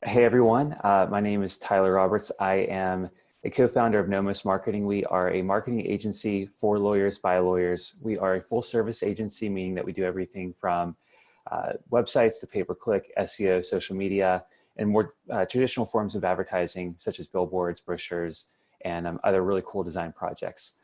Hey everyone, my name is Tyler Roberts. I am a co-founder of Nomos Marketing. We are a marketing agency for lawyers by lawyers. We are a full service agency, meaning that we do everything from websites to pay-per-click, SEO, social media, and more traditional forms of advertising such as billboards, brochures, and other really cool design projects.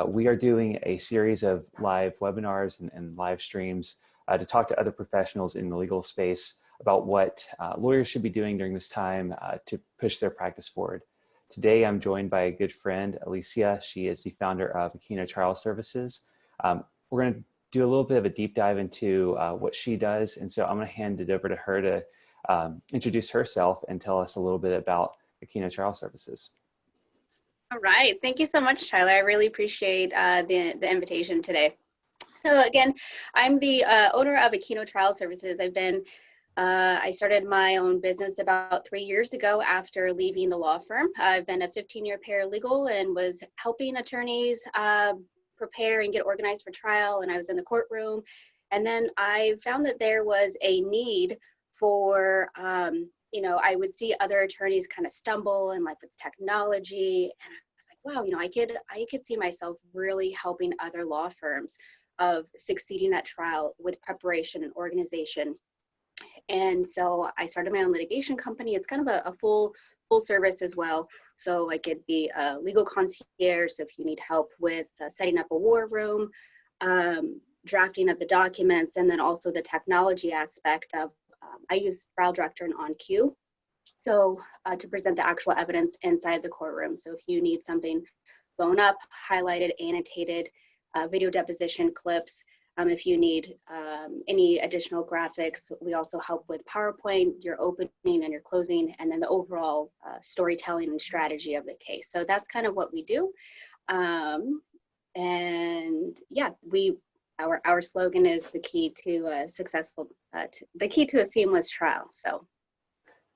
We are doing a series of live webinars and live streams to talk to other professionals in the legal space about what lawyers should be doing during this time to push their practice forward. Today, I'm joined by a good friend, Alicia. She is the founder of Aquino Trial Services. We're going to do a little bit of a deep dive into what she does. And so I'm going to hand it over to her to introduce herself and tell us a little bit about Aquino Trial Services. All right. Thank you so much, Tyler. I really appreciate the invitation today. So again, I'm the owner of Aquino Trial Services. I started my own business about 3 years ago after leaving the law firm. I've been a 15-year paralegal and was helping attorneys prepare and get organized for trial, and I was in the courtroom. And then I found that there was a need for, I would see other attorneys kind of stumble and like with technology, and I was like, wow, I could see myself really helping other law firms of succeeding at trial with preparation and organization. And so I started my own litigation company. It's kind of a full service as well. So I could be a legal concierge. So if you need help with setting up a war room, drafting of the documents, and then also the technology aspect of, I use Trial Director and OnQ. So to present the actual evidence inside the courtroom. So if you need something blown up, highlighted, annotated, video deposition clips, if you need any additional graphics, we also help with PowerPoint, your opening and your closing, and then the overall storytelling and strategy of the case. So that's kind of what we do. And yeah, our slogan is the key to a successful, the key to a seamless trial. So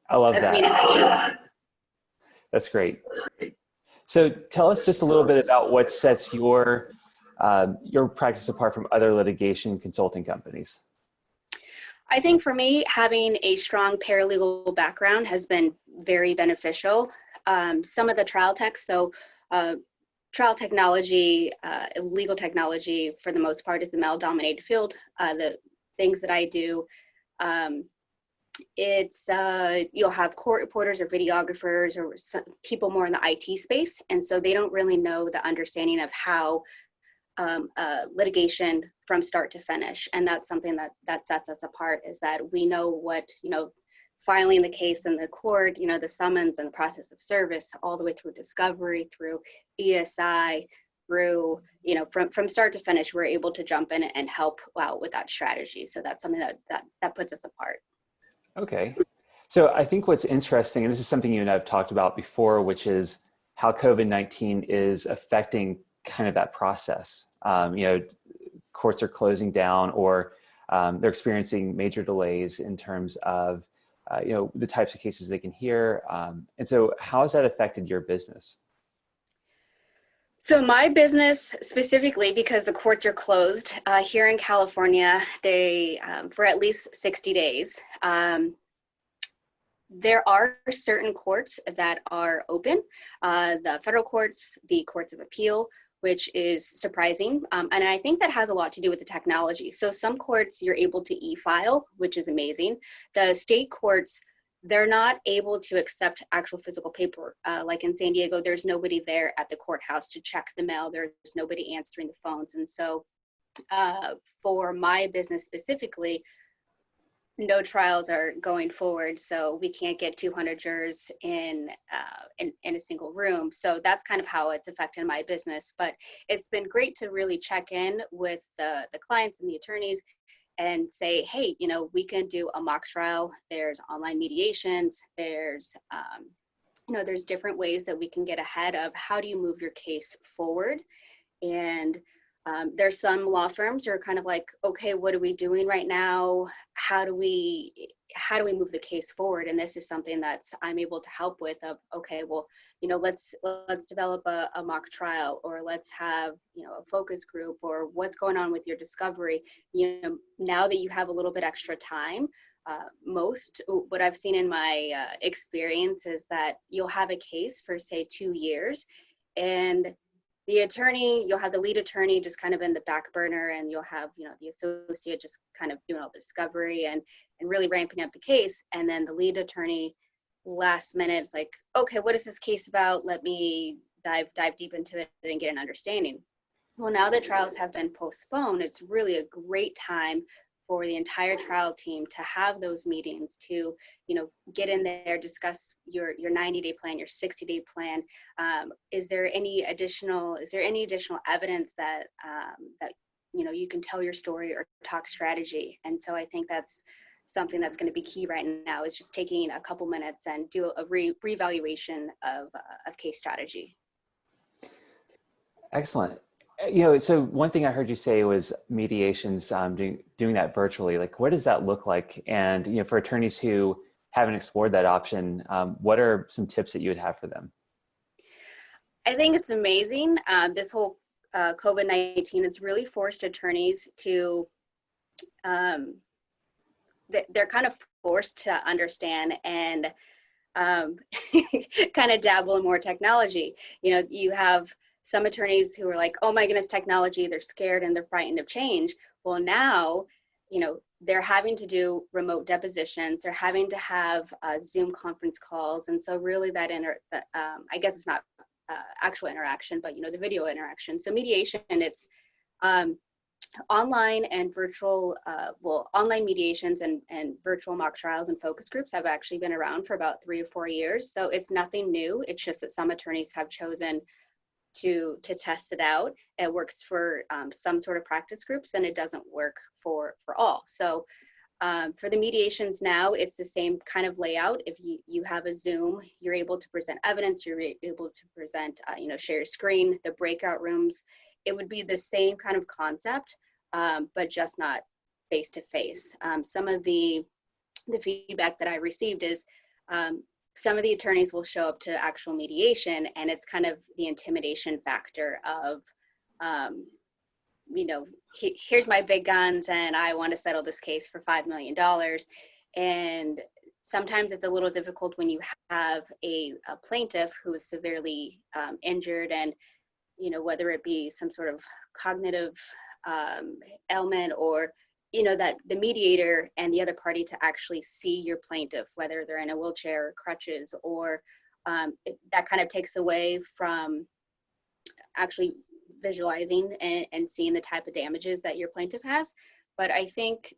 I love that. That's great. So tell us just a little bit about what sets your practice apart from other litigation consulting companies. I think for me, having a strong paralegal background has been very beneficial. Some of the trial techs, so trial technology, legal technology for the most part is the male-dominated field. The things that I do, you'll have court reporters or videographers or some people more in the IT space, and so they don't really know the understanding of how litigation from start to finish. And that's something that sets us apart, is that we know what, filing the case in the court, the summons and the process of service, all the way through discovery, through ESI, through, from start to finish, we're able to jump in and help out with that strategy. So that's something that puts us apart. Okay. So I think what's interesting, and this is something you and I have talked about before, which is how COVID-19 is affecting kind of that process. Courts are closing down, or they're experiencing major delays in terms of, the types of cases they can hear. And so how has that affected your business? So my business specifically, because the courts are closed here in California, they for at least 60 days. There are certain courts that are open, the federal courts, the courts of appeal, which is surprising. And I think that has a lot to do with the technology. So some courts you're able to e-file, which is amazing. The state courts, they're not able to accept actual physical paper. Like in San Diego, there's nobody there at the courthouse to check the mail. There's nobody answering the phones. And so for my business specifically, no trials are going forward, so we can't get 200 jurors in a single room. So that's kind of how it's affected my business. But it's been great to really check in with the clients and the attorneys and say, hey, we can do a mock trial. There's online mediations. There's there's different ways that we can get ahead of how do you move your case forward. And there's some law firms who are kind of like, okay, what are we doing right now? How do we move the case forward? And this is something that I'm able to help with. Of okay, well, let's develop a mock trial, or let's have a focus group, or what's going on with your discovery. Now that you have a little bit extra time, what I've seen in my experience is that you'll have a case for say 2 years, and you'll have the lead attorney just kind of in the back burner, and you'll have, the associate just kind of doing all the discovery and really ramping up the case. And then the lead attorney last minute is like, okay, what is this case about? Let me dive deep into it and get an understanding. Well, now that trials have been postponed, it's really a great time for the entire trial team to have those meetings, to get in there, discuss your 90-day plan, your 60-day plan. Is there any additional evidence that you can tell your story or talk strategy? And so I think that's something that's going to be key right now, is just taking a couple minutes and do a reevaluation of case strategy. Excellent. So one thing I heard you say was mediations, doing that virtually. Like, what does that look like? And, for attorneys who haven't explored that option, what are some tips that you would have for them? I think it's amazing. This whole COVID-19, it's really forced attorneys to, they're kind of forced to understand and kind of dabble in more technology. You have some attorneys who are like, oh my goodness, technology, they're scared and they're frightened of change. Well, now, they're having to do remote depositions, they're having to have Zoom conference calls. And so really I guess it's not actual interaction, but the video interaction. So mediation, it's online and virtual, online mediations and virtual mock trials and focus groups have actually been around for about 3 or 4 years. So it's nothing new. It's just that some attorneys have chosen to test it out. It works for some sort of practice groups, and it doesn't work for all. So for the mediations now, it's the same kind of layout. If you have a Zoom, you're able to present evidence, you're able to present, share your screen, the breakout rooms. It would be the same kind of concept, but just not face-to-face. Some of the feedback that I received is some of the attorneys will show up to actual mediation, and it's kind of the intimidation factor of, here's my big guns and I want to settle this case for $5 million. And sometimes it's a little difficult when you have a plaintiff who is severely injured, and whether it be some sort of cognitive ailment, or that the mediator and the other party to actually see your plaintiff, whether they're in a wheelchair or crutches, or that kind of takes away from actually visualizing and seeing the type of damages that your plaintiff has. But I think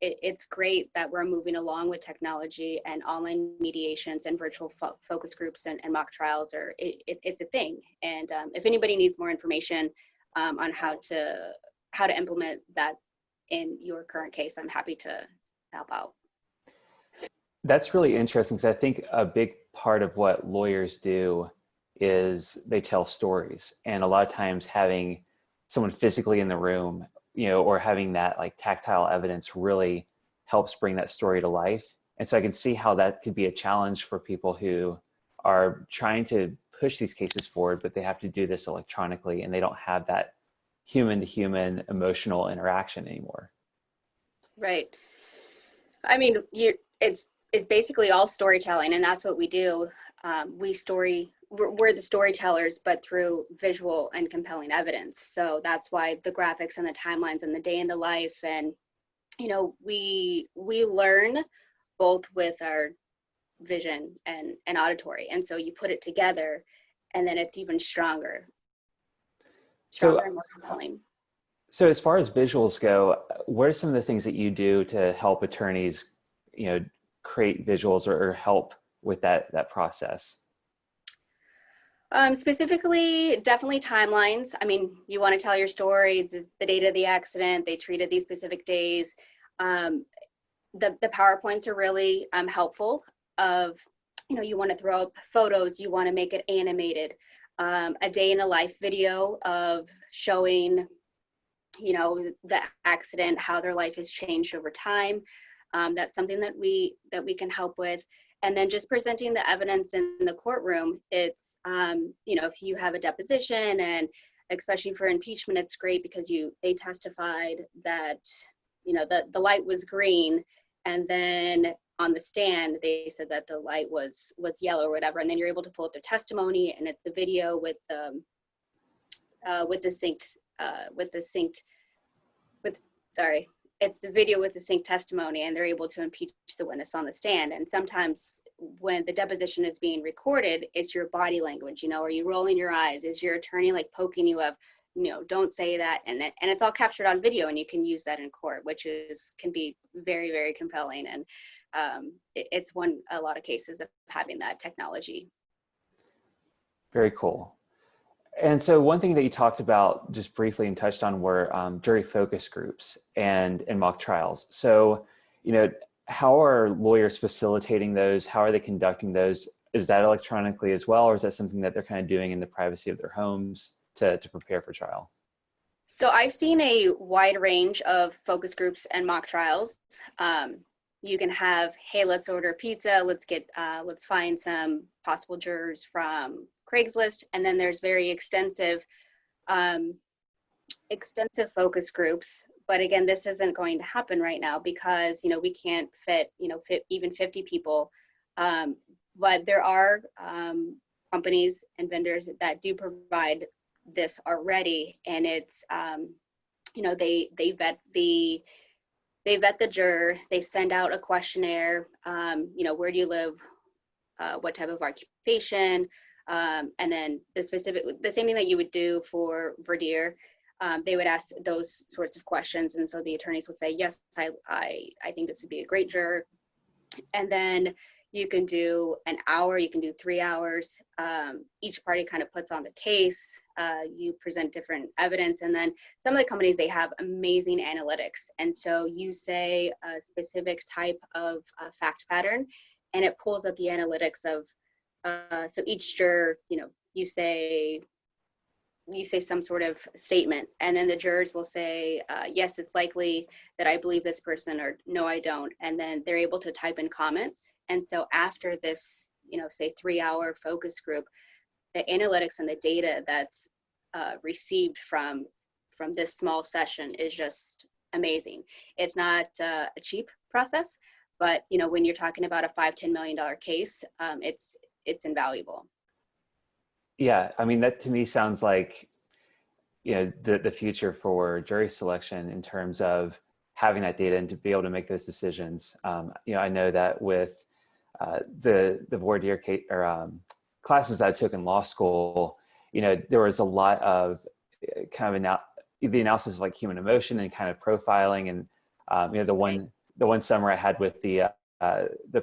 it's great that we're moving along with technology, and online mediations and virtual focus groups and mock trials it's a thing. And if anybody needs more information on how to implement that in your current case, I'm happy to help out. That's really interesting, because I think a big part of what lawyers do is they tell stories. And a lot of times having someone physically in the room, or having that like tactile evidence really helps bring that story to life. And so I can see how that could be a challenge for people who are trying to push these cases forward, but they have to do this electronically, and they don't have that human-to-human emotional interaction anymore. Right. I mean, it's basically all storytelling, and that's what we do. We're the storytellers, but through visual and compelling evidence. So that's why the graphics and the timelines and the day in the life, and we learn both with our vision and auditory, and so you put it together, and then it's even stronger and more compelling. So as far as visuals go, what are some of the things that you do to help attorneys, create visuals or help with that process? Specifically, definitely timelines. I mean, you want to tell your story, the date of the accident, they treated these specific days. The PowerPoints are really helpful. You want to throw up photos, you want to make it animated. A day in a life video of showing, the accident, how their life has changed over time. That's something that we can help with. And then just presenting the evidence in the courtroom. It's, if you have a deposition, and especially for impeachment, it's great because they testified that, the light was green, And then on the stand, they said that the light was yellow or whatever. And then you're able to pull up their testimony, and it's the video with the it's the video with the synced testimony, and they're able to impeach the witness on the stand. And sometimes when the deposition is being recorded, it's your body language, you know, are you rolling your eyes? Is your attorney like poking you up? You know, don't say that. And it's all captured on video, and you can use that in court, which can be very, very compelling. And it's a lot of cases of having that technology. Very cool. And so one thing that you talked about just briefly and touched on were jury focus groups and mock trials. So, you know, how are lawyers facilitating those? How are they conducting those? Is that electronically as well, or is that something that they're kind of doing in the privacy of their homes to prepare for trial? So I've seen a wide range of focus groups and mock trials. You can have, hey, let's order pizza. Let's find some possible jurors from Craigslist. And then there's very extensive focus groups. But again, this isn't going to happen right now because, you know, we can't fit, you know, even 50 people. But there are companies and vendors that do provide this already. And it's, you know, they vet the juror, they send out a questionnaire, you know, where do you live, what type of occupation, and then the same thing that you would do for voir dire, they would ask those sorts of questions. And so the attorneys would say, yes, I think this would be a great juror. And then you can do an hour, you can do 3 hours. Each party kind of puts on the case. You present different evidence. And then some of the companies, they have amazing analytics. And so you say a specific type of fact pattern, and it pulls up the analytics of, so each juror, you know, you say some sort of statement, and then the jurors will say, yes, it's likely that I believe this person, or no, I don't. And then they're able to type in comments. And so after this, you know, say 3 hour focus group, the analytics and the data that's received from this small session is just amazing. It's not a cheap process, but, you know, when you're talking about a $5-10 million case, it's invaluable. Yeah, I mean, that to me sounds like, you know, the future for jury selection in terms of having that data and to be able to make those decisions. You know, I know that with the voir dire case, or classes that I took in law school, you know, there was a lot of kind of the analysis of like human emotion and kind of profiling. And you know, the one summer I had with the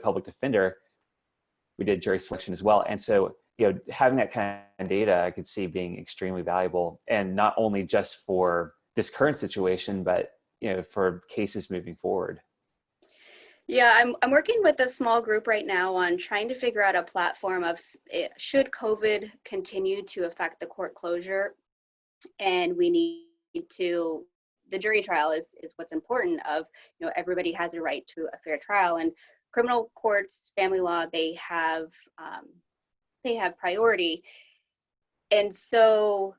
public defender, we did jury selection as well. And so, you know, having that kind of data, I could see being extremely valuable, and not only just for this current situation, but, you know, for cases moving forward. Yeah, I'm working with a small group right now on trying to figure out a platform of, should COVID continue to affect the court closure, and we need to, the jury trial is what's important of, you know, everybody has a right to a fair trial, and criminal courts, family law, they have priority. And so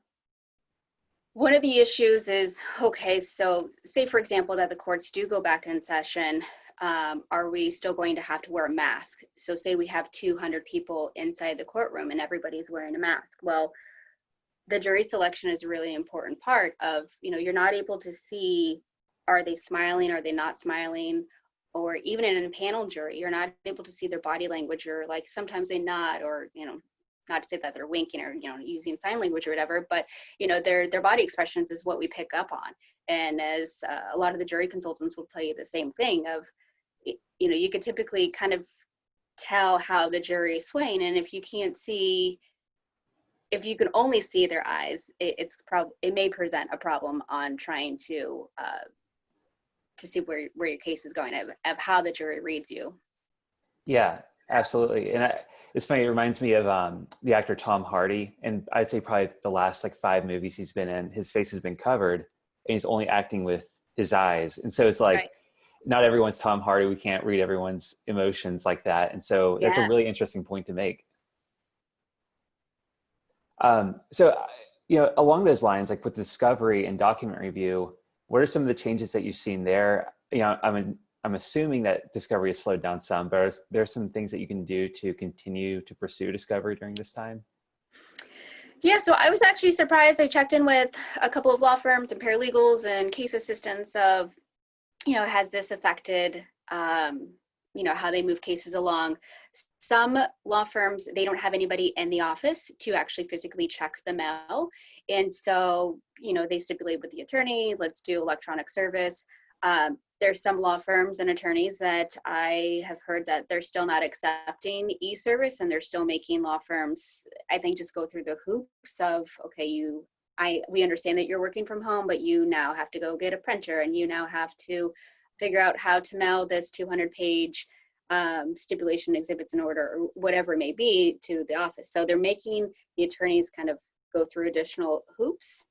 one of the issues is, okay, so say for example that the courts do go back in session, are we still going to have to wear a mask? So say we have 200 people inside the courtroom and everybody's wearing a mask. Well, the jury selection is a really important part of, you know, you're not able to see, are they smiling, are they not smiling? Or even in a panel jury, you're not able to see their body language, or like sometimes they nod, or, you know, not to say that they're winking or, you know, using sign language or whatever, but, you know, their body expressions is what we pick up on. And as a lot of the jury consultants will tell you the same thing of, you know, you could typically kind of tell how the jury is swaying. And if you can't see, if you can only see their eyes, it may present a problem on trying to see where your case is going, of how the jury reads you. Yeah, absolutely. And it's funny, it reminds me of the actor Tom Hardy, and I'd say probably the last like 5 movies he's been in, his face has been covered and he's only acting with his eyes. And so it's like, right, not everyone's Tom Hardy. We can't read everyone's emotions like that. And so that's a really interesting point to make. So, you know, along those lines, like with discovery and document review, what are some of the changes that you've seen there? You know, I'm I'm assuming that discovery has slowed down some, but are there some things that you can do to continue to pursue discovery during this time? Yeah, so I was actually surprised. I checked in with a couple of law firms and paralegals and case assistants of, has this affected, how they move cases along? Some law firms, they don't have anybody in the office to actually physically check the mail. And so, they stipulate with the attorney, let's do electronic service. There's some law firms and attorneys that I have heard that they're still not accepting e-service, and they're still making law firms, I think, just go through the hoops of, okay, we understand that you're working from home, but you now have to go get a printer, and you now have to figure out how to mail this 200-page stipulation exhibits in order, or whatever it may be, to the office. So they're making the attorneys kind of go through additional hoops,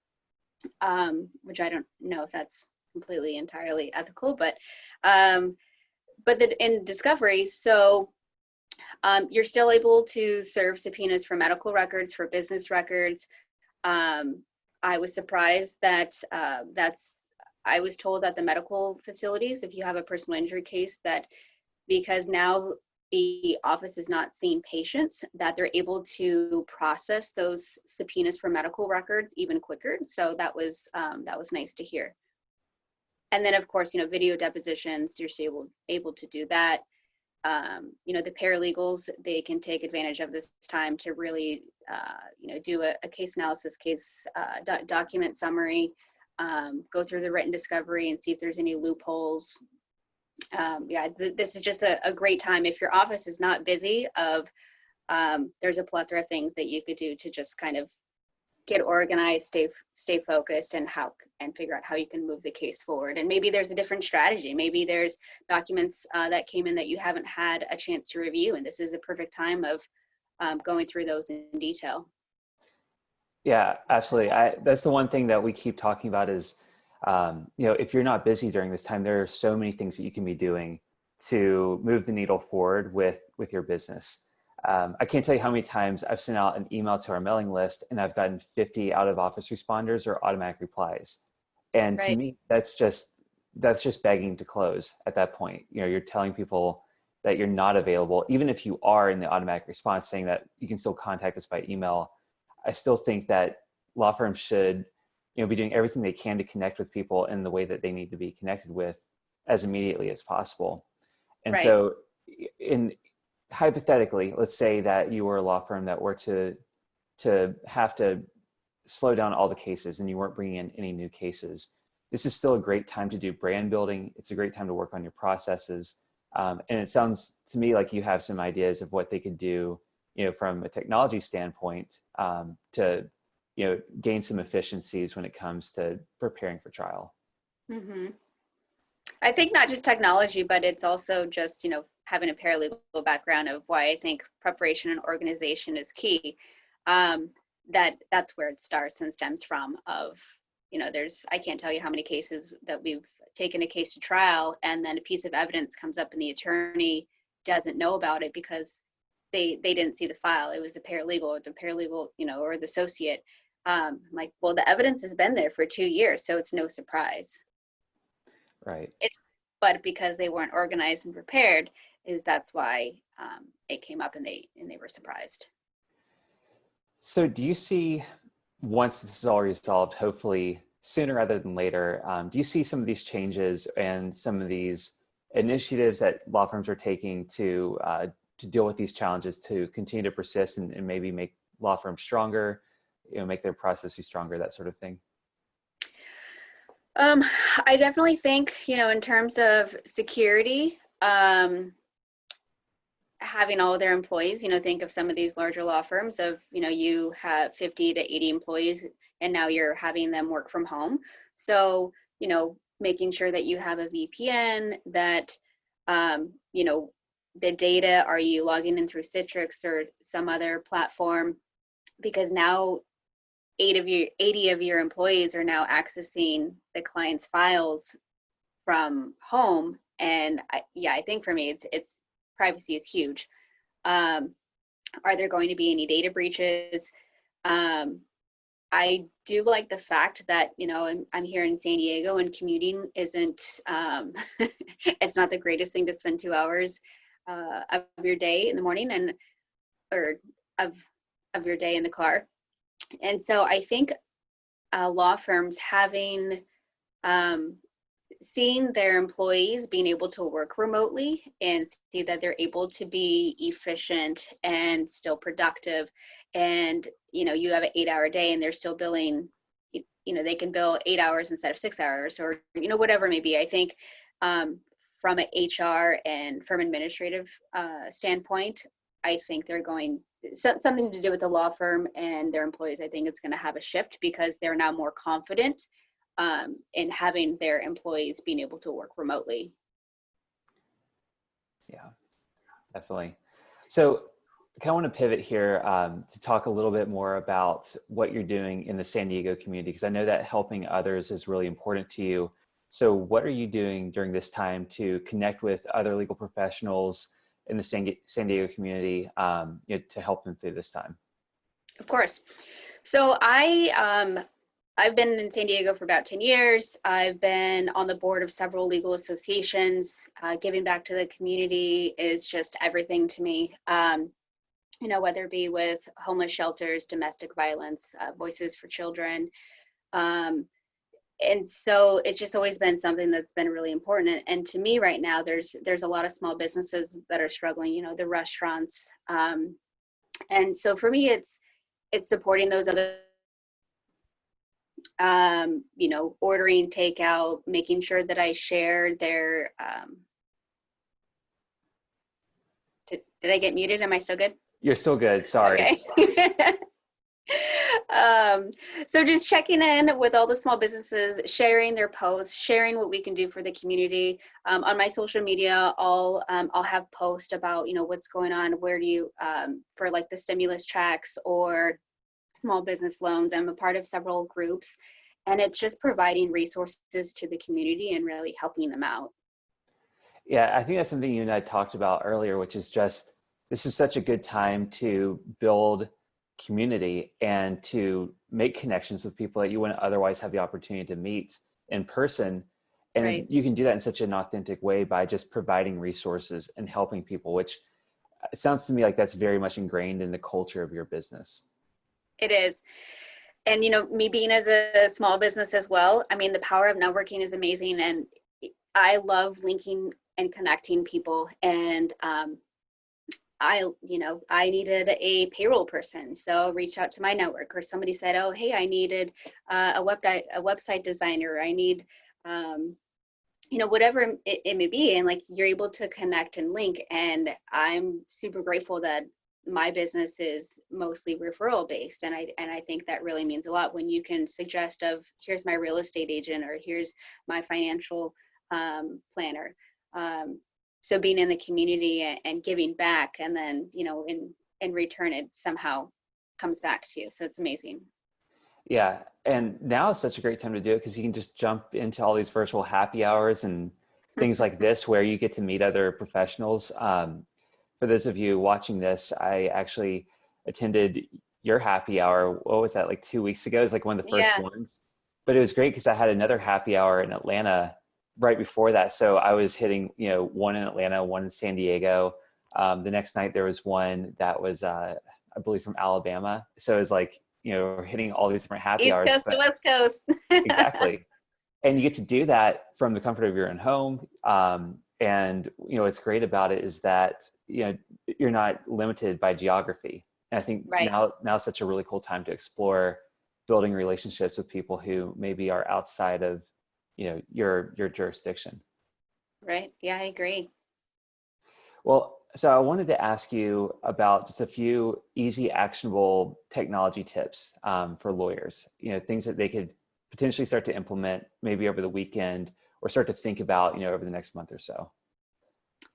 which I don't know if that's completely entirely ethical, but in discovery, so you're still able to serve subpoenas for medical records, for business records. I was surprised that I was told that the medical facilities, if you have a personal injury case, that because now the office is not seeing patients, that they're able to process those subpoenas for medical records even quicker. So that was nice to hear. And then, of course, video depositions, you're still able to do that. The paralegals, they can take advantage of this time to really, do a case analysis, document summary, go through the written discovery and see if there's any loopholes. This is just a great time. If your office is not busy, there's a plethora of things that you could do to just kind of get organized, stay focused, and figure out how you can move the case forward. And maybe there's a different strategy. Maybe there's documents that came in that you haven't had a chance to review, and this is a perfect time of going through those in detail. Yeah, absolutely. That's the one thing that we keep talking about is, if you're not busy during this time, there are so many things that you can be doing to move the needle forward with your business. I can't tell you how many times I've sent out an email to our mailing list and I've gotten 50 out of office responders or automatic replies. And Right. To me, that's just begging to close at that point. You're telling people that you're not available, even if you are in the automatic response saying that you can still contact us by email. I still think that law firms should, be doing everything they can to connect with people in the way that they need to be connected with as immediately as possible. And Right. so hypothetically, let's say that you were a law firm that were to have to slow down all the cases and you weren't bringing in any new cases. This is still a great time to do brand building. It's a great time to work on your processes. And it sounds to me like you have some ideas of what they could do, from a technology standpoint, to, gain some efficiencies when it comes to preparing for trial. Mm-hmm. I think not just technology, but it's also just, having a paralegal background of why I think preparation and organization is key. That's where it starts and stems from of, I can't tell you how many cases that we've taken a case to trial and then a piece of evidence comes up and the attorney doesn't know about it because they didn't see the file. It was the paralegal or or the associate. Like, well, the evidence has been there for 2 years, so it's no surprise. Right. But because they weren't organized and prepared, that's why it came up and they were surprised. So do you see, once this is all resolved, hopefully sooner rather than later, do you see some of these changes and some of these initiatives that law firms are taking to deal with these challenges to continue to persist and maybe make law firms stronger, make their processes stronger, that sort of thing? I definitely think, in terms of security, having all of their employees, think of some of these larger law firms of, you have 50 to 80 employees and now you're having them work from home. So, making sure that you have a VPN, that, the data, are you logging in through Citrix or some other platform? Because now 80 of your employees are now accessing the client's files from home. And I think for me, it's privacy is huge. Are there going to be any data breaches? I do like the fact that, you know, I'm here in San Diego and commuting isn't, it's not the greatest thing to spend 2 hours of your day in the morning or of your day in the car. And so I think law firms having, seeing their employees being able to work remotely and see that they're able to be efficient and still productive, and you know, you have an 8-hour day and they're still billing, you know, they can bill 8 hours instead of 6 hours, or you know, whatever it may be. I think from an HR and firm administrative standpoint, I think they're going something to do with the law firm and their employees. I think it's going to have a shift because they're now more confident in having their employees being able to work remotely. Yeah, definitely. So I kind of want to pivot here to talk a little bit more about what you're doing in the San Diego community, because I know that helping others is really important to you. So what are you doing during this time to connect with other legal professionals in the San Diego community, you know, to help them through this time? Of course. So I've been in San Diego for about 10 years. I've been on the board of several legal associations. Giving back to the community is just everything to me. You know, whether it be with homeless shelters, domestic violence, Voices for Children. And so it's just always been something that's been really important. And to me right now, there's a lot of small businesses that are struggling, you know, the restaurants. And so for me, it's supporting those other, you know, ordering takeout, making sure that I share their, did I get muted? Am I still good? You're still good. Sorry. Okay. So just checking in with all the small businesses, sharing their posts, sharing what we can do for the community. On my social media, I'll have posts about, you know, what's going on, where do you, for like the stimulus checks or small business loans. I'm a part of several groups, and it's just providing resources to the community and really helping them out. Yeah, I think that's something you and I talked about earlier, which is just, this is such a good time to build community and to make connections with people that you wouldn't otherwise have the opportunity to meet in person. And Right. you can do that in such an authentic way by just providing resources and helping people, which it sounds to me like that's very much ingrained in the culture of your business. It is. And, you know, me being as a small business as well, I mean, the power of networking is amazing. And I love linking and connecting people. And you know, I needed a payroll person, so reached out to my network, or somebody said, oh, hey, I needed a website designer. I need, you know, whatever it may be. And like, you're able to connect and link. And I'm super grateful that my business is mostly referral based. And I think that really means a lot when you can suggest of, here's my real estate agent, or here's my financial planner. So being in the community and giving back, and then, you know, in return, it somehow comes back to you. So it's amazing. Yeah. And now is such a great time to do it because you can just jump into all these virtual happy hours and things like this, where you get to meet other professionals. For those of you watching this, I actually attended your happy hour. What was that, like 2 weeks ago? It was like one of the first ones, but it was great because I had another happy hour in Atlanta right before that. So I was hitting, you know, one in Atlanta, one in San Diego. The next night there was one that was, I believe, from Alabama. So it was like, you know, we're hitting all these different happy East hours. Coast to West Coast. Exactly. And you get to do that from the comfort of your own home. And, you know, what's great about it is that, you know, you're not limited by geography. And I think now is such a really cool time to explore building relationships with people who maybe are outside of, you know, your jurisdiction. Right. Yeah, I agree. Well, so I wanted to ask you about just a few easy, actionable technology tips for lawyers, you know, things that they could potentially start to implement maybe over the weekend, or start to think about, you know, over the next month or so.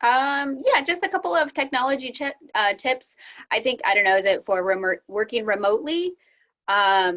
Yeah, just a couple of technology tips. I think, I don't know, is it for working remotely? I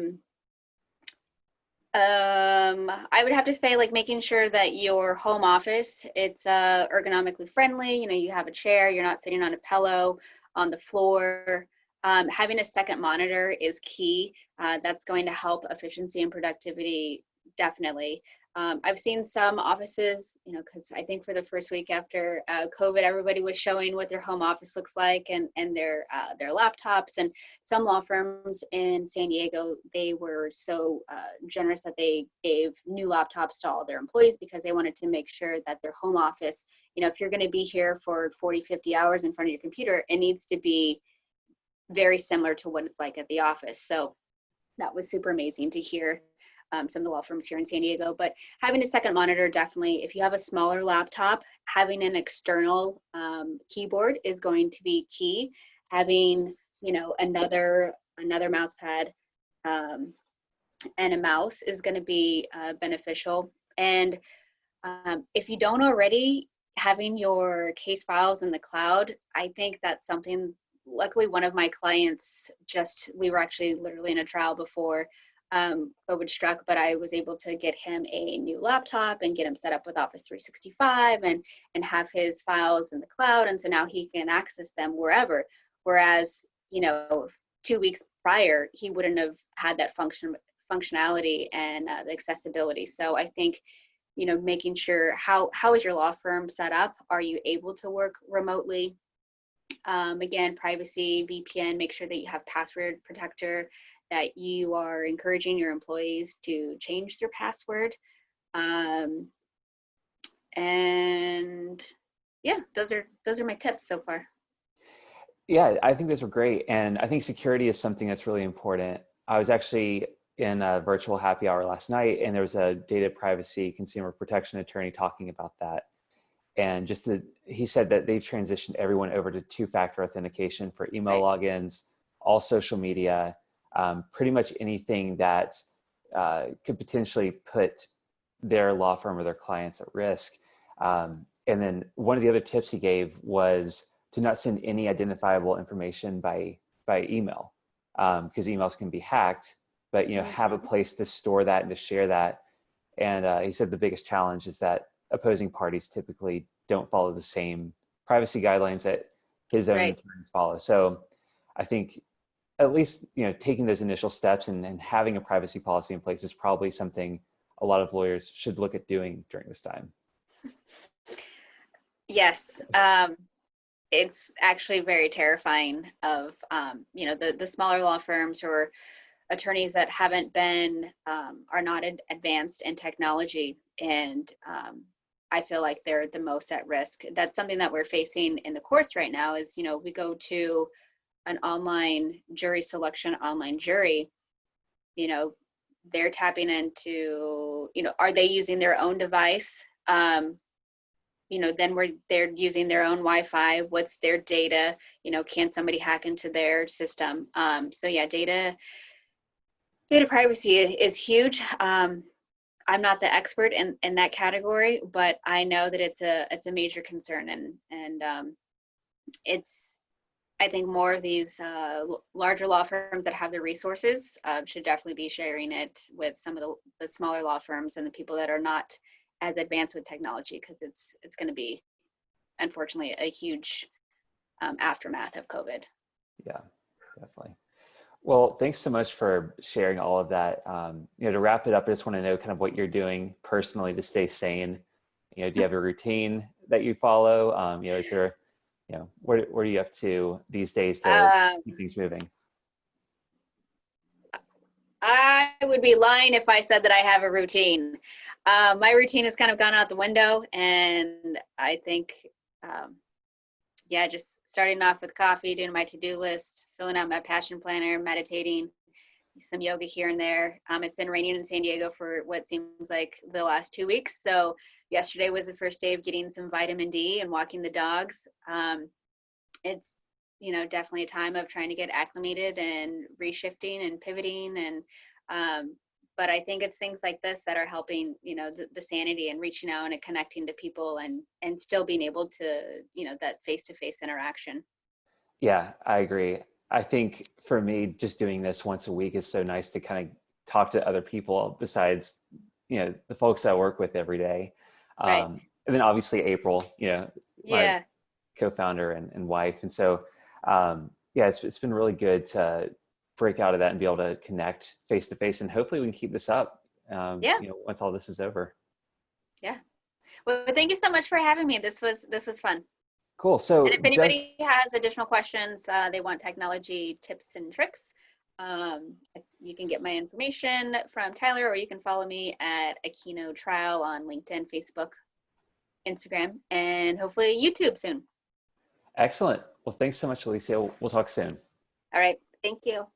would have to say, like, making sure that your home office, it's ergonomically friendly. You know, you have a chair, you're not sitting on a pillow on the floor. Having a second monitor is key. That's going to help efficiency and productivity, definitely. I've seen some offices, you know, because I think for the first week after COVID, everybody was showing what their home office looks like and their laptops. And some law firms in San Diego, they were so generous that they gave new laptops to all their employees because they wanted to make sure that their home office, you know, if you're going to be here for 40, 50 hours in front of your computer, it needs to be very similar to what it's like at the office. So that was super amazing to hear. Some of the law firms here in San Diego, but having a second monitor, definitely, if you have a smaller laptop, having an external keyboard is going to be key. Having, you know, another mouse pad and a mouse is going to be beneficial. And if you don't already, having your case files in the cloud, I think that's something. Luckily, one of my clients we were actually literally in a trial before COVID struck, but I was able to get him a new laptop and get him set up with Office 365 and have his files in the cloud. And so now he can access them wherever. Whereas, you know, 2 weeks prior, he wouldn't have had that functionality and the accessibility. So I think, you know, making sure how is your law firm set up? Are you able to work remotely? Again, privacy, VPN, make sure that you have password protector, that you are encouraging your employees to change their password. And yeah, those are my tips so far. Yeah, I think those were great. And I think security is something that's really important. I was actually in a virtual happy hour last night, and there was a data privacy consumer protection attorney talking about that. And he said that they've transitioned everyone over to two-factor authentication for email logins, all social media, pretty much anything that could potentially put their law firm or their clients at risk. And then one of the other tips he gave was to not send any identifiable information by email, because emails can be hacked, but, you know, have a place to store that and to share that. And he said the biggest challenge is that opposing parties typically don't follow the same privacy guidelines that his own attorneys follow. So I think at least, you know, taking those initial steps and having a privacy policy in place is probably something a lot of lawyers should look at doing during this time. Yes. It's actually very terrifying of, you know, the smaller law firms or attorneys that haven't been, are not advanced in technology. And I feel like they're the most at risk. That's something that we're facing in the courts right now is, you know, we go to an online jury selection, online jury, you know, they're tapping into, you know, are they using their own device? You know, then they're using their own Wi-Fi. What's their data? You know, can somebody hack into their system? So yeah, data privacy is huge. I'm not the expert in that category, but I know that it's a major concern, and it's, I think more of these larger law firms that have the resources should definitely be sharing it with some of the smaller law firms and the people that are not as advanced with technology, because it's going to be, unfortunately, a huge aftermath of COVID. Yeah, definitely. Well, thanks so much for sharing all of that. You know, to wrap it up, I just want to know kind of what you're doing personally to stay sane. You know, do you have a routine that you follow? You know, is there, you know, what are you up to these days to keep things moving? I would be lying if I said that I have a routine. My routine has kind of gone out the window, and I think, yeah, just starting off with coffee, doing my to-do list, filling out my passion planner, meditating, some yoga here and there. It's been raining in San Diego for what seems like the last 2 weeks. So yesterday was the first day of getting some vitamin D and walking the dogs. It's, you know, definitely a time of trying to get acclimated and reshifting and pivoting. And, but I think it's things like this that are helping, you know, the sanity and reaching out and connecting to people and still being able to, you know, that face-to-face interaction. Yeah, I agree. I think for me, just doing this once a week is so nice to kind of talk to other people besides, you know, the folks I work with every day. Right. And then obviously April, you know, my co-founder and wife. And so, Yeah, it's been really good to break out of that and be able to connect face to face, and hopefully we can keep this up, Yeah, once all this is over. yeah. Well, thank you so much for having me. This was fun. Cool. And So if anybody has additional questions, they want technology tips and tricks, you can get my information from Tyler, or you can follow me at Aquino Trial on LinkedIn, Facebook, Instagram, and hopefully YouTube soon. excellent. Well, thanks so much, Alicia. We'll talk soon. All right. Thank you.